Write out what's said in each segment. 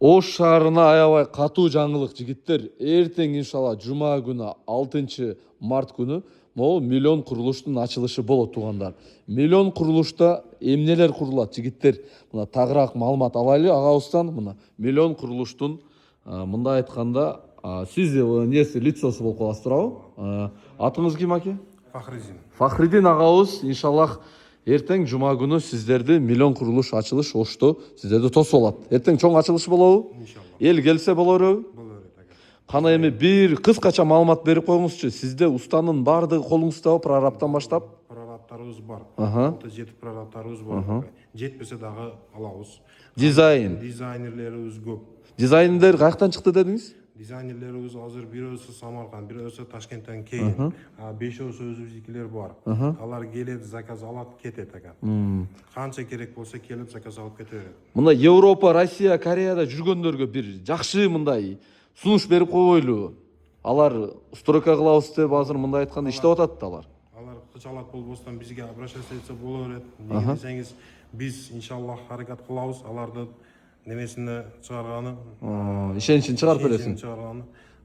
Ош шаарына аябай катуу жаңылык жигиттер. Эртең иншалла жума күнү 6 март күнү могу миллион курулуштун ачылышы болот туугандар. Миллион курулушта эмнелер курулат жигиттер? Мына тагыраак маалымат алайлы агабыздан. Мына миллион курулуштун мындай айтканда сиз несі лицосу болуп каласыз туурабы? Атыңыз ким аке? Фахридин. Фахридин агабыз иншаллах эртең жума күнү сиздерди миллион курулуш ачылыш Ошто сиздерди тосуп алат. Эртең чоң ачылыш болобу? Иншалла. Эл келсе боло береби? Боло берет ака. Кана эми бир кыскача маалымат берип коюңузчу. Сизде устанын баардыгы колуңуздабы, прораптан баштап? Прораптарыбыз бар. Аха. 6-7 прораптарыбыз бар. Жетпесе дагы алабыз. Дизайн. Дизайнерлерибиз көп. Дизайнерлер каяктан чыкты дедиңиз? Дизайнерлерибиз азыр бирөөсү Самарканд, бирөөсү Ташкенттен келген. Бешөөсү өзүбүздүкилер бар. Алар келет, заказ алат, кетет ака. Канча керек болсо келип заказ алып кете берет. Мына Европа, Россия, Кореяда жүргөндөргө бир жакшы мындай сунуш берип койбойлу. Алар стройка кылабыз деп азыр мындай айтканда иштеп атат да алар. Алар кычалат болбостон бизге обращаться этсе боло берет. Неге десеңиз, биз иншаллах аракет кылабыз аларды немесине чыгарганы, Ишеничин чыгарып бересиң. чыгарганы.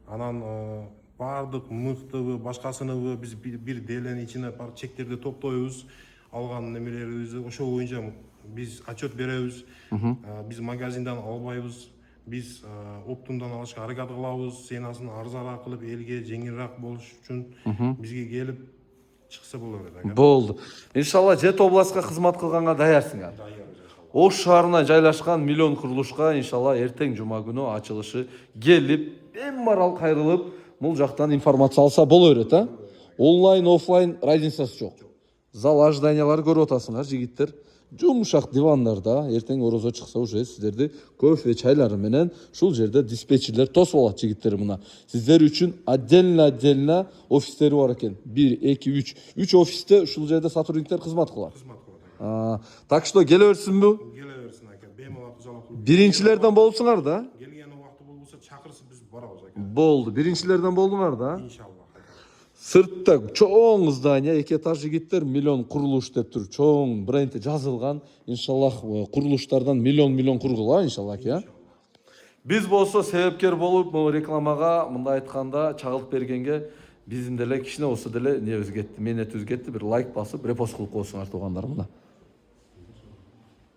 Анан баардык мыктыбы, башкасыныбы биз бир деленин ичине бар чектерди топтойбуз. Алган немелерибизди ошо боюнча биз отчет беребиз. Биз магазинден албайбыз. Биз оптумдан алышка аракет кылабыз. Ценасын арзаныраак кылып, элге жеңилирээк болуш үчүн бизге келип чыкса боло берет ака. Болду. Иншалла Жет областка кызмат кылганга даярсыңар. Ош шаарына жайлашкан миллион курулушка иншалла эртең жума күнү ачылышы келип, бемарал кайрылып, бул жактан информация алса боло берет, а? Онлайн, офлайн разницасы жок. Зал ожиданиялар көрүп атасыңар жигиттер. Жумшак дивандарда эртең орозо чыкса уже сиздерди кофе, чайлары менен ушул жерде диспетчерлер тосуп алат жигиттер мына. Сиздер үчүн отдельно офистери бар экен. 1, 2, 3. 3 офисте ушул жерде сотрудниктер кызмат кылат. Так что келе берсинби? Келе берсин ака. Бемалал кызалап. Биринчилерден болупсуңар да? Келген убакты болбосо чакырса биз барабыз ака. Болду. Биринчилерден болдуңар да? Иншаллах. Сыртта чоң здание, 2 этаж жигиттер, миллион курулуш деп тур. Чоң брендте жазылган. Иншаллах курулуштардан миллион кургула иншаллах, я. Биз болсо себепкер болуп, бул рекламага мындай айтканда чагылып бергенге биздин деле кичине болсо деле небиз кетти, менетибиз кетти. Бир лайк басып, репост кылып коесуңар туугандар мына.